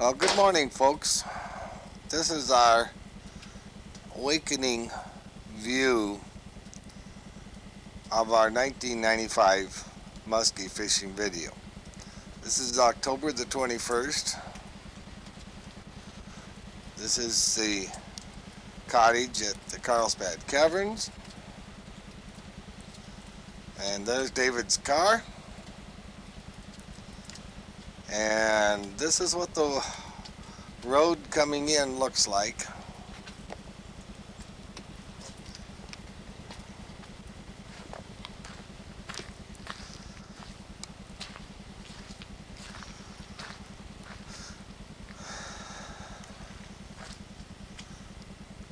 Well, good morning, folks. This is our awakening view of our 1995 muskie fishing video. This is October the 21st. This is the cottage at the Carlsbad Caverns. And there's David's car. And this is what the road coming in looks like.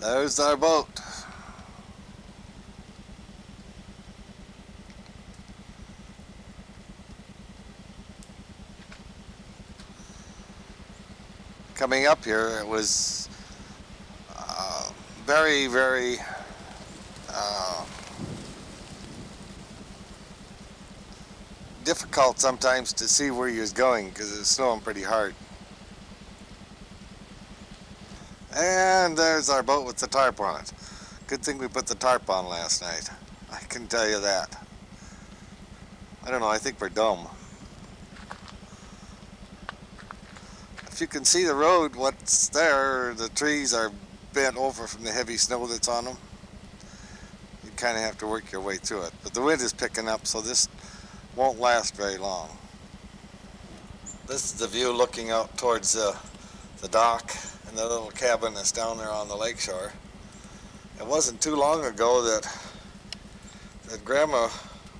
There's our boat. Coming up here, it was very difficult sometimes to see where you're going because it's snowing pretty hard. And there's our boat with the tarp on it. Good thing we put the tarp on last night. I can tell you that. I don't know, I think we're dumb. If you can see the road, what's there, the trees are bent over from the heavy snow that's on them. You kind of have to work your way through it. But the wind is picking up, so this won't last very long. This is the view looking out towards the dock and the little cabin that's down there on the lakeshore. It wasn't too long ago that Grandma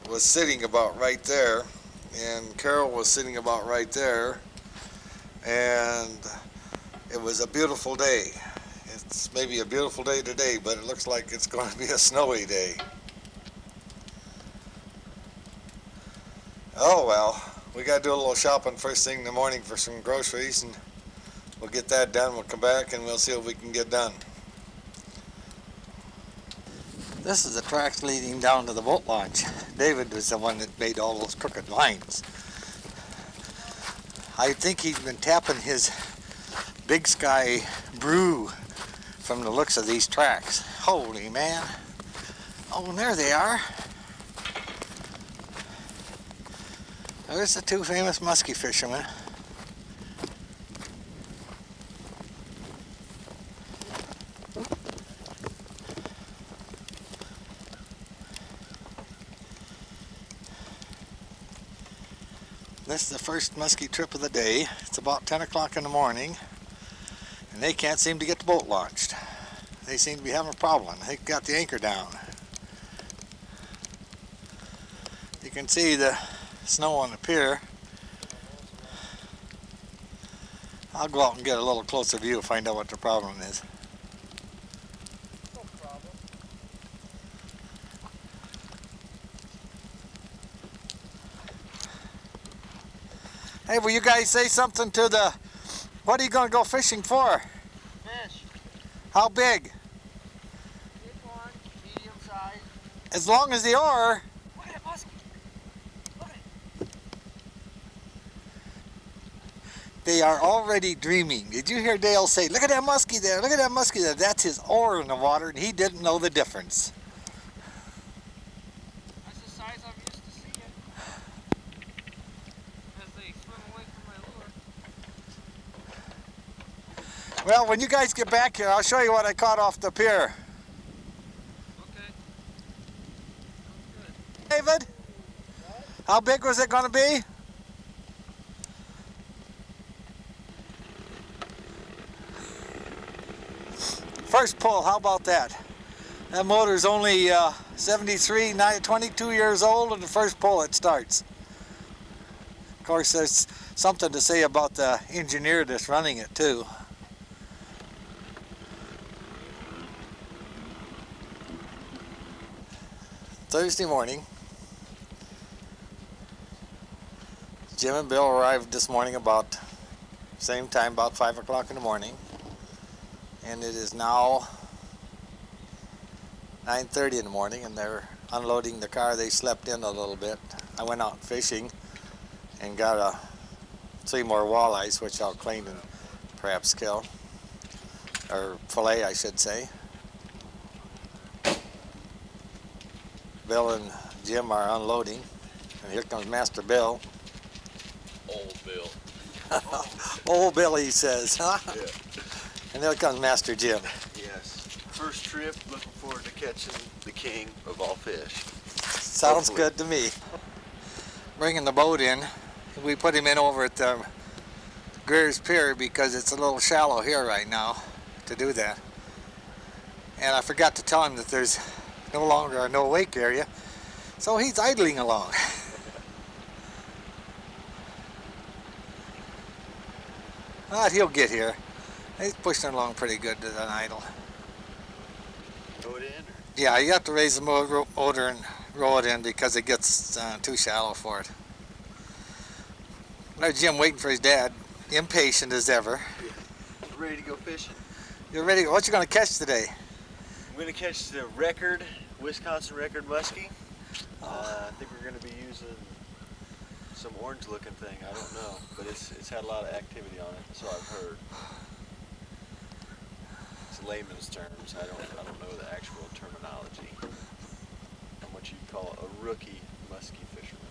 was sitting about right there, and Carol was sitting about right there, and it was a beautiful day. It's maybe a beautiful day today, but it looks like it's going to be a snowy day. Oh well, we got to do a little shopping first thing in the morning for some groceries, and we'll get that done. We'll come back and we'll see what we can get done. This is the tracks leading down to the boat launch. David was the one that made all those crooked lines. I think he's been tapping his Big Sky brew from the looks of these tracks. Holy man. Oh, and there they are. There's the two famous muskie fishermen. This is the first muskie trip of the day. It's about 10 o'clock in the morning, and they can't seem to get the boat launched. They seem to be having a problem. They got the anchor down. You can see the snow on the pier. I'll go out and get a little closer view and find out what the problem is. No problem. Hey, will you guys say something to the... What are you going to go fishing for? Fish. How big? Big one, medium size. As long as they are. Look at that muskie. Look at it. They are already dreaming. Did you hear Dale say, look at that muskie there, look at that muskie there. That's his oar in the water, and he didn't know the difference. That's the size I'm used to seeing. As they swim away from my lure. Well, when you guys get back here, I'll show you what I caught off the pier. Okay. Good. David, how big was it going to be? First pull, how about that? That motor's only 73, 22 years old, and the first pull it starts. Of course, there's something to say about the engineer that's running it too. Thursday morning, Jim and Bill arrived this morning about same time, about 5 o'clock in the morning, and it is now 9:30 in the morning, and they're unloading the car. They slept in a little bit. I went out fishing and got 3 more walleyes, which I'll clean and perhaps kill, or fillet, I should say. Bill and Jim are unloading, and here comes Master Bill. Old Bill. Old Bill, he says, huh? Yeah. And there comes Master Jim. Yes. First trip, looking forward to catching the king of all fish. Sounds Hopefully. good to me. Bringing the boat in, we put him in over at the Greer's Pier because it's a little shallow here right now to do that. And I forgot to tell him that there's no longer a no wake area, so he's idling along. But he'll get here. He's pushing along pretty good to an idle. Throw it in? Or? Yeah, you have to raise the motor and roll it in because it gets too shallow for it. There's Jim waiting for his dad, impatient as ever. Yeah. Ready to go fishing. You're ready? What you gonna catch today? I'm going to catch the record, Wisconsin record muskie. I think we're going to be using some orange looking thing, I don't know, but it's had a lot of activity on it, so I've heard. It's layman's terms, I don't know the actual terminology. I'm what you'd call a rookie muskie fisherman.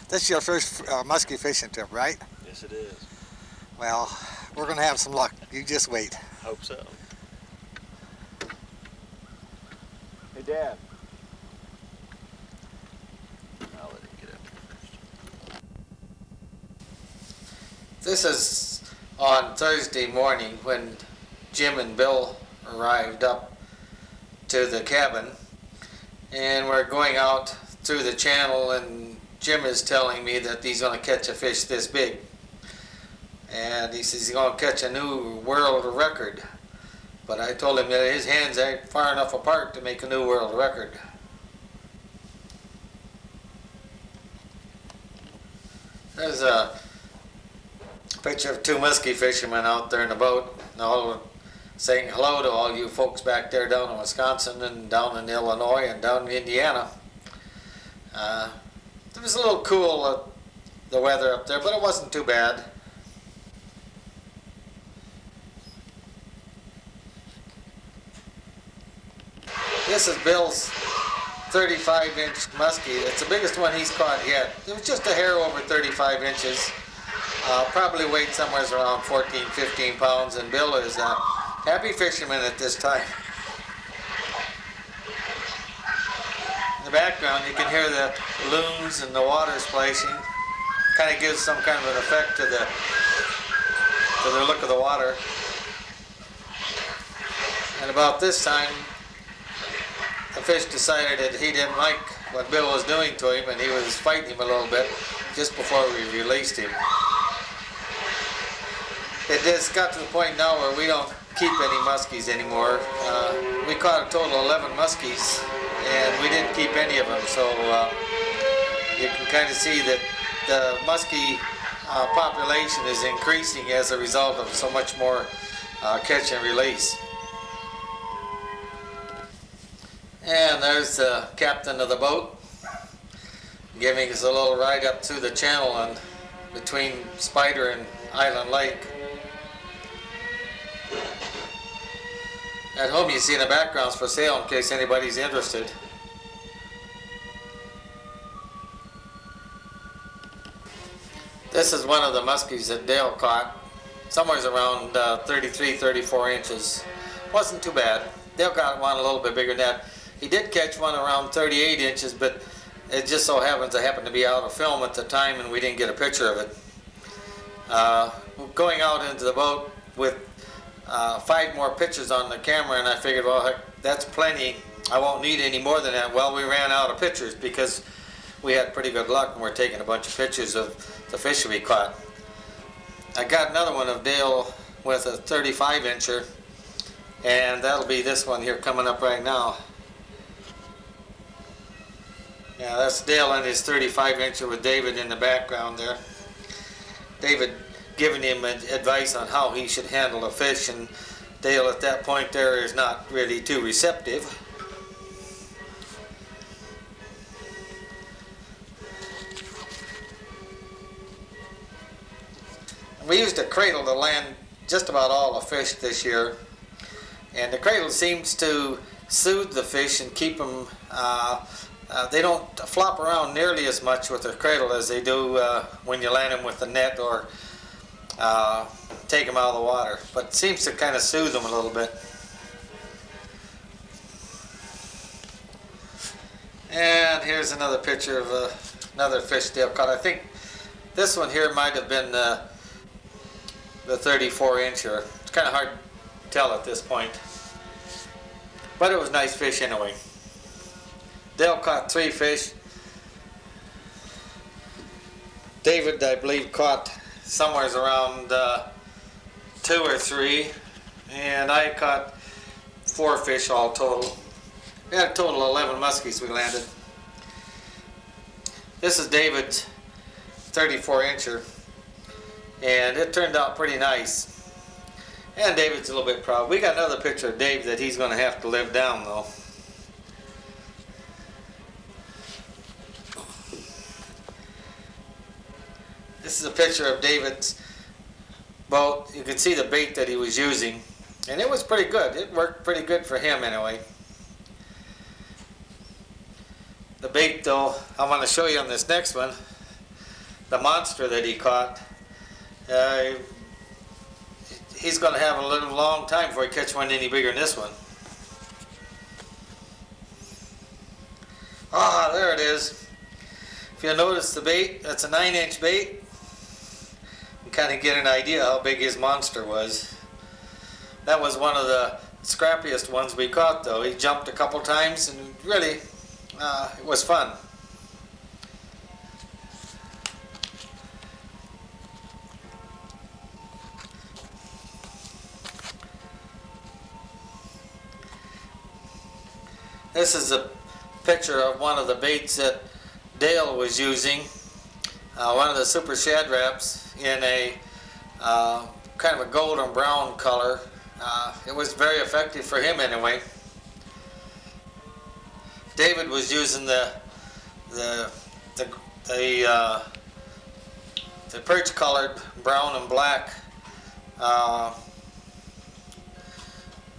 This is your first muskie fishing trip, right? Yes it is. Well, we're gonna have some luck. You just wait. Hope so. Hey Dad. I'll let him get up here first. This is on Thursday morning when Jim and Bill arrived up to the cabin, and we're going out through the channel, and Jim is telling me that he's going to catch a fish this big, and he says he's going to catch a new world record, but I told him that his hands aren't far enough apart to make a new world record. There's a picture of two muskie fishermen out there in the boat, and all saying hello to all you folks back there down in Wisconsin and down in Illinois and down in Indiana. It was a little cool, the weather up there, but it wasn't too bad. This is Bill's 35-inch muskie. It's the biggest one he's caught yet. It was just a hair over 35 inches. Probably weighed somewhere around 14, 15 pounds, and Bill is a happy fisherman at this time. In the background you can hear the loons and the water splashing. Kind of gives some kind of an effect to the look of the water. And about this time, the fish decided that he didn't like what Bill was doing to him, and he was fighting him a little bit just before we released him. It just got to the point now where we don't keep any muskies anymore. We caught a total of 11 muskies, and we didn't keep any of them, so you can kind of see that the muskie population is increasing as a result of so much more catch and release. And there's the captain of the boat giving us a little ride up through the channel and between Spider and Island Lake. At home you see in the backgrounds for sale in case anybody's interested. This is one of the muskies that Dale caught, somewhere around 33, 34 inches. Wasn't too bad. Dale got one a little bit bigger than that. He did catch one around 38 inches, but it just so happens I happened to be out of film at the time and we didn't get a picture of it. Going out into the boat with 5 more pictures on the camera, and I figured, well, heck, that's plenty. I won't need any more than that. Well, we ran out of pictures because we had pretty good luck and we're taking a bunch of pictures of the fish we caught. I got another one of Dale with a 35-incher, and that'll be this one here coming up right now. Yeah, that's Dale and his 35-incher with David in the background there. David giving him advice on how he should handle a fish, and Dale at that point there is not really too receptive. We used a cradle to land just about all the fish this year, and the cradle seems to soothe the fish and keep them. They don't flop around nearly as much with the cradle as they do when you land them with the net or take them out of the water. But it seems to kind of soothe them a little bit. And here's another picture of another fish Dale caught. I think this one here might have been the 34 incher. It's kind of hard to tell at this point. But it was a nice fish anyway. Dale caught 3 fish. David, I believe, caught somewhere around 2 or 3. And I caught 4 fish all total. We had a total of 11 muskies we landed. This is David's 34 incher. And it turned out pretty nice. And David's a little bit proud. We got another picture of Dave that he's going to have to live down though. This is a picture of David's boat. You can see the bait that he was using. And it was pretty good. It worked pretty good for him anyway. The bait though, I want to show you on this next one. The monster that he caught. He's going to have a little long time before he catch one any bigger than this one. Ah, there it is. If you'll notice the bait, that's a 9-inch bait. You kind of get an idea how big his monster was. That was one of the scrappiest ones we caught though. He jumped a couple times and really it was fun. This is a picture of one of the baits that Dale was using. One of the super shad wraps in a kind of a golden brown color. It was very effective for him anyway. David was using the perch colored brown and black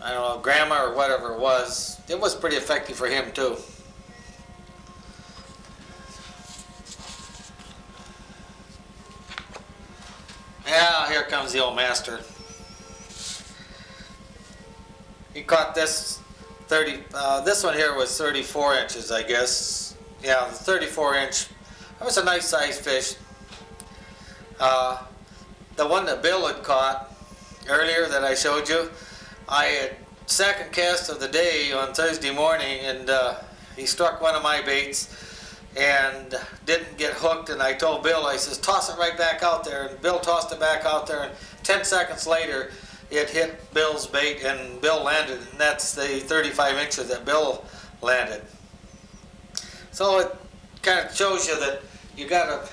I don't know, grandma or whatever it was. It was pretty effective for him too. Yeah, here comes the old master. He caught this this one here was 34 inches, I guess. Yeah, the 34 inch. That was a nice sized fish. The one that Bill had caught earlier that I showed you, I had second cast of the day on Thursday morning, and he struck one of my baits and didn't get hooked, and I told Bill, I says, toss it right back out there, and Bill tossed it back out there, and 10 seconds later it hit Bill's bait and Bill landed, and that's the 35 incher that Bill landed. So it kind of shows you that you gotta,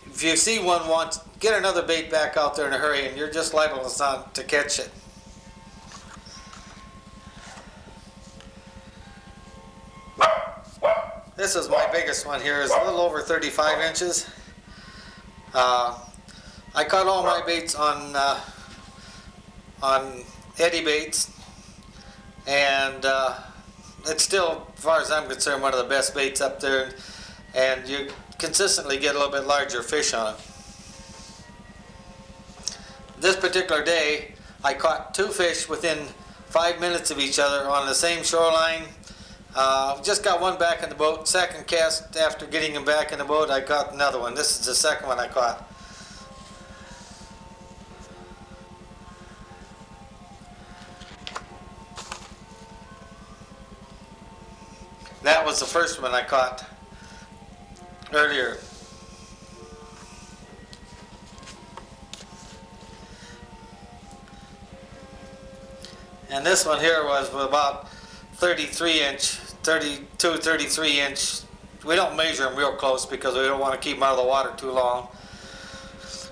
if you see one once, get another bait back out there in a hurry, and you're just liable to catch it. This is my biggest one here. It's a little over 35 inches. I caught all my baits on eddy baits, and it's still, as far as I'm concerned, one of the best baits up there, and you consistently get a little bit larger fish on it. This particular day, I caught 2 fish within 5 minutes of each other on the same shoreline. Just got one back in the boat. Second cast after getting him back in the boat, I caught another one. This is the second one I caught. That was the first one I caught earlier. And this one here was about 33 inch, 32, 33 inch. We don't measure them real close because we don't want to keep them out of the water too long.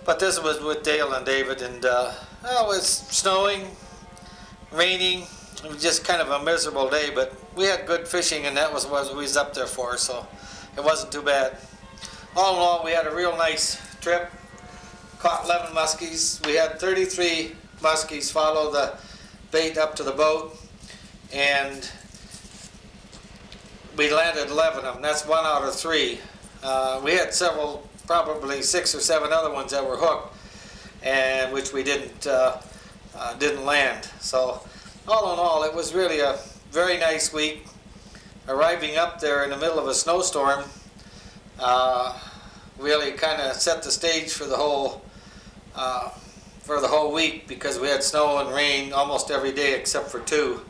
But this was with Dale and David, and it was snowing, raining. It was just kind of a miserable day, but we had good fishing, and that was what we was up there for, so it wasn't too bad. All in all, we had a real nice trip. Caught 11 muskies. We had 33 muskies follow the bait up to the boat, and we landed 11 of them. That's 1 out of 3. We had several, probably 6 or 7 other ones that were hooked, and which we didn't land. So all in all, it was really a very nice week. Arriving up there in the middle of a snowstorm really kind of set the stage for the whole week, because we had snow and rain almost every day except for 2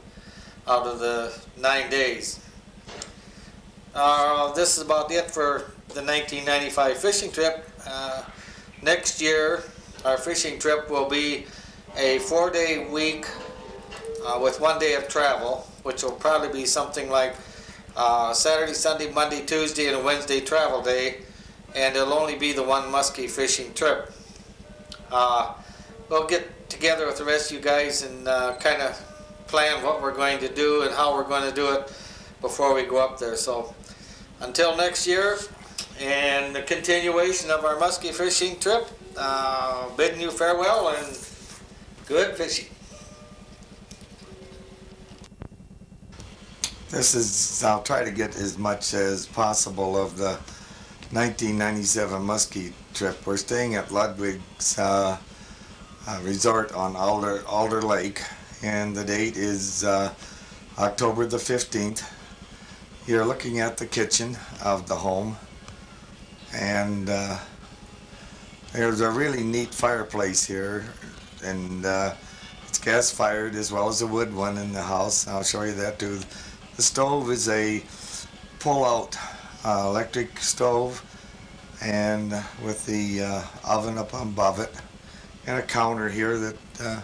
out of the 9 days. This is about it for the 1995 fishing trip. Next year, our fishing trip will be a 4-day week with 1 day of travel, which will probably be something like Saturday, Sunday, Monday, Tuesday, and a Wednesday travel day, and it'll only be the one muskie fishing trip. We'll get together with the rest of you guys and kind of plan what we're going to do and how we're going to do it before we go up there. So until next year and the continuation of our muskie fishing trip, bidding you farewell and good fishing. I'll try to get as much as possible of the 1997 muskie trip. We're staying at Ludwig's resort on Alder Lake, and the date is October the 15th. You're looking at the kitchen of the home, and there's a really neat fireplace here, and it's gas fired as well as a wood one in the house. I'll show you that too. The stove is a pull-out electric stove, and with the oven up above it, and a counter here that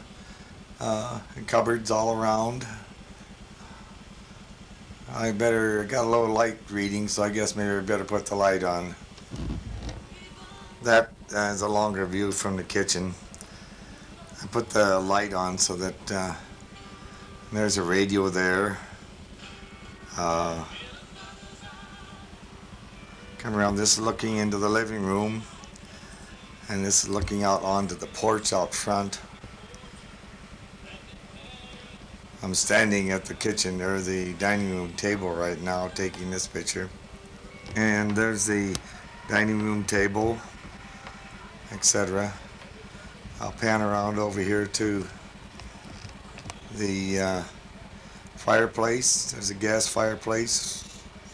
and cupboards all around. I got a low light reading, so I guess maybe I better put the light on. That is a longer view from the kitchen. I put the light on so that there's a radio there. Come around, this is looking into the living room, and this is looking out onto the porch out front. I'm standing at the kitchen or the dining room table right now taking this picture, and there's the dining room table, etc. I'll pan around over here to the fireplace. There's a gas fireplace,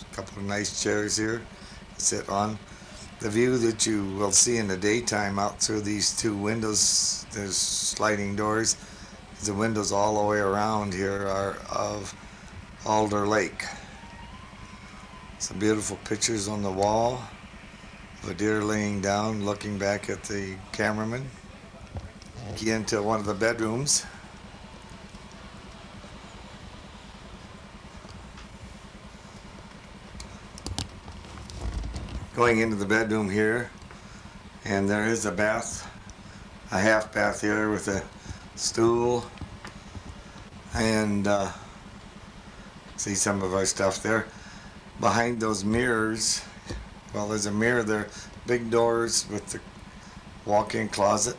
a couple of nice chairs here to sit on. The view that you will see in the daytime out through these 2 windows, there's sliding doors. The windows all the way around here are of Alder Lake. Some beautiful pictures on the wall of a deer laying down looking back at the cameraman. Get into one of the bedrooms. Going into the bedroom here, and there is a bath, a half bath here with a stool, and see some of our stuff there. Behind those mirrors, well, there's a mirror there, big doors with the walk-in closet,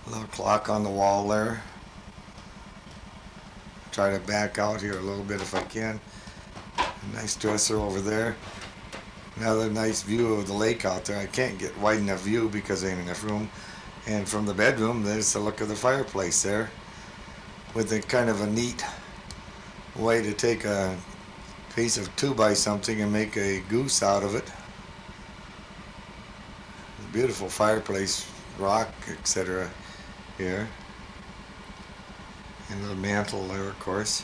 a little clock on the wall there. Try to back out here a little bit if I can. A nice dresser over there. Another nice view of the lake out there. I can't get wide enough view because there ain't enough room. And from the bedroom, there's the look of the fireplace there, with a kind of a neat way to take a piece of 2x something and make a goose out of it. Beautiful fireplace, rock, etc. here. And a little mantle there, of course.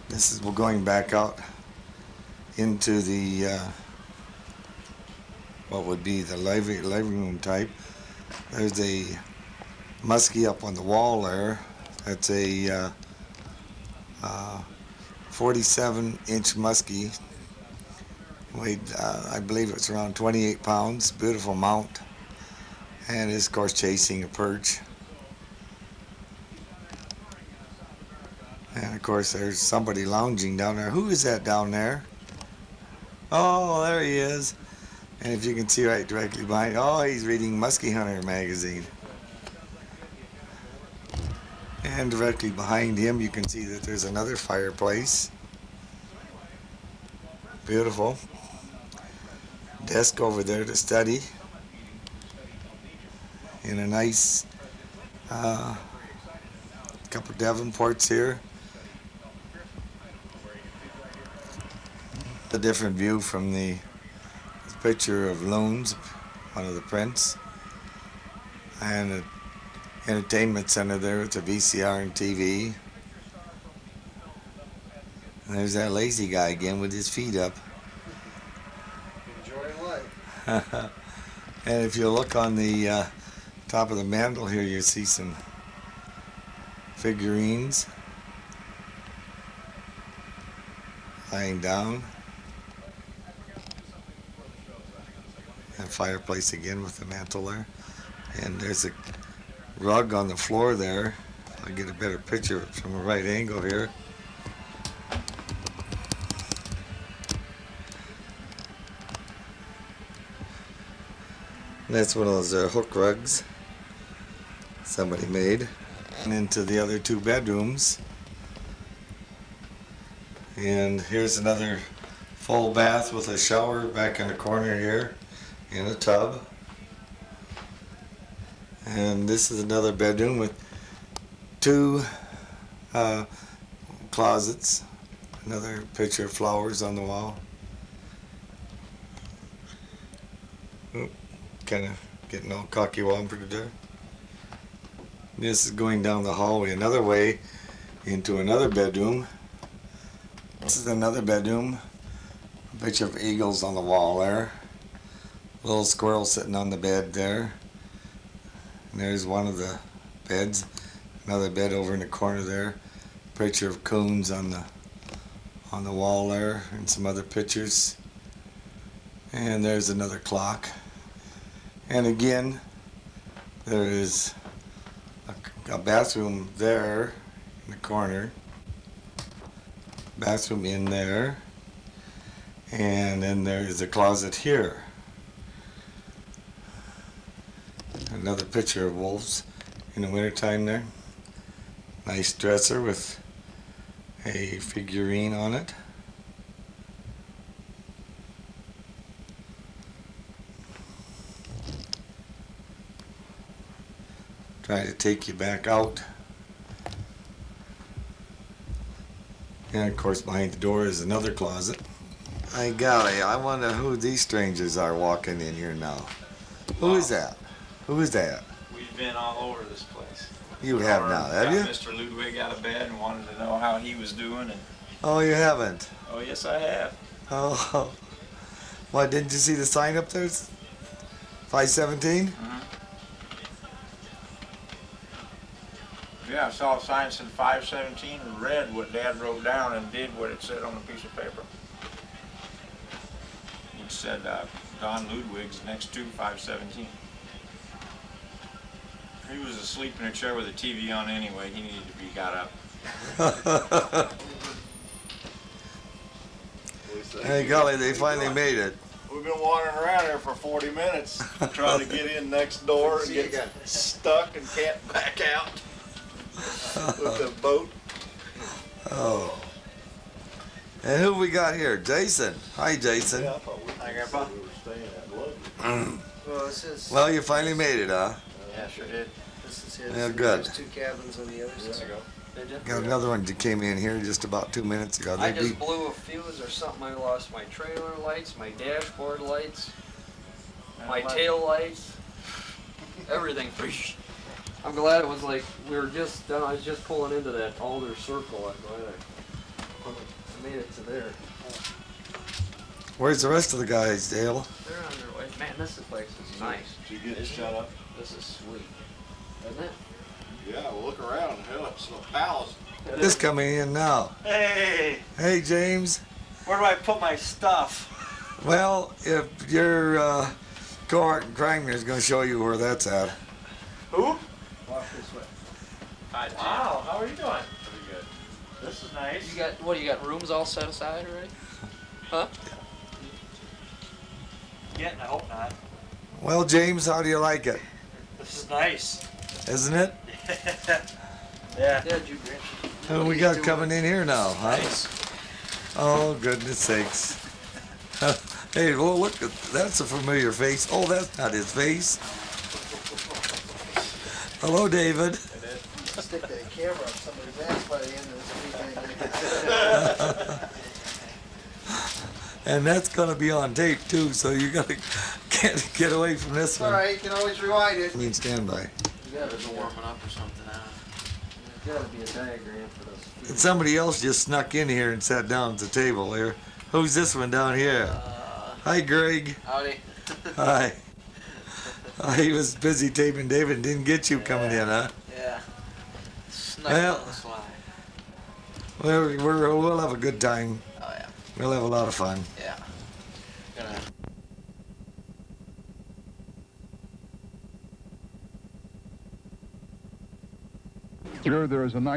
This is, we're going back out into the what would be the living room type. There's a muskie up on the wall there. That's a 47-inch muskie. Weighed, I believe it's around 28 pounds. Beautiful mount, and is of course chasing a perch. And of course there's somebody lounging down there. Who is that down there? Oh, there he is. And if you can see right directly behind, oh, he's reading Muskie Hunter magazine. And directly behind him, you can see that there's another fireplace. Beautiful. Desk over there to study. And a nice couple Davenports here. A different view from the picture of Loons, one of the prints. And an entertainment center there with a VCR and TV. And there's that lazy guy again with his feet up. Enjoying life. And if you look on the top of the mantle here, you see some figurines lying down. And fireplace again with the mantle there. And there's a rug on the floor there. I'll get a better picture from a right angle here. That's one of those hook rugs somebody made. And into the other two bedrooms. And here's another full bath with a shower back in the corner here in a tub. And this is another bedroom with two closets. Another picture of flowers on the wall. Kind of getting all cocky-wompered there. This is going down the hallway another way into another bedroom. This is another bedroom. A picture of eagles on the wall there. Little squirrel sitting on the bed there. And there's one of the beds. Another bed over in the corner there. Picture of coons on the wall there, and some other pictures. And there's another clock. And again, there is a bathroom there in the corner. Bathroom in there. And then there is a closet here. Another picture of wolves in the wintertime there. Nice dresser with a figurine on it. Try to take you back out. And of course behind the door is another closet. My golly, I wonder who these strangers are walking in here now. Who is that? Who is that? We've been all over this place. You have now, have you? Got Mr. Ludwig out of bed and wanted to know how he was doing. And Oh, you haven't? oh, yes, I have. Oh. What, didn't you see the sign up there? 517? Yeah, I saw a sign that said 517 and read what Dad wrote down and did what it said on a piece of paper. It said Don Ludwig's next to 517. He was asleep in a chair with a TV on anyway. He needed to be got up. Hey, golly, they finally made it. We've been wandering around here for 40 minutes trying to get in next door and get stuck and can't back out with the boat. Oh. And who we got here? Jason. Hi, Jason. Yeah, I thought we were staying at Ludwig. Well, this is. Well, you finally made it, huh? Yeah, sure did. This is his. Yeah, good. There's two cabins on the other side. Did you? Got another one that came in here just about 2 minutes ago. I They'd just be- blew a fuse or something. I lost my trailer lights, my dashboard lights, my tail lights, everything. I'm glad it was like we were just. I was just pulling into that alder circle. I'm glad I made it to there. Where's the rest of the guys, Dale? They're on their way. Man, this place is nice. Did you get shut up? This is sweet, isn't it? Yeah, well, look around. Hell, it's a palace. Just coming in now. Hey, Hey, James. where do I put my stuff? Well, if your cohort in Krangner is going to show you where that's at. Who? Walk this way. Wow, how are you doing? Pretty good. This is nice. You got what? You got rooms all set aside already? Huh? getting. I hope not. Well, James, how do you like it? This is nice. Isn't it? Yeah. Yeah, you Grinch. Who we got coming in here now, huh? Nice. Oh, goodness sakes. Hey, well, look, that's a familiar face. Oh, that's not his face. Hello, David. Stick that camera up somebody's ass by the end of this weekend. And that's gonna be on tape too, so you gotta get away from this It's all one. right, you can always rewind it. I mean, stand by. You gotta be warming up or something. There's gotta be a diagram for this. And somebody else just snuck in here and sat down at the table here. Who's this one down here? Hi, Greg. Howdy. Hi. He was busy taping David and didn't get you coming in, huh? Yeah. Snuck Well- on the slide. We'll have a good time. Oh yeah. We'll have a lot of fun. Yeah. Gonna. Here, there is a nice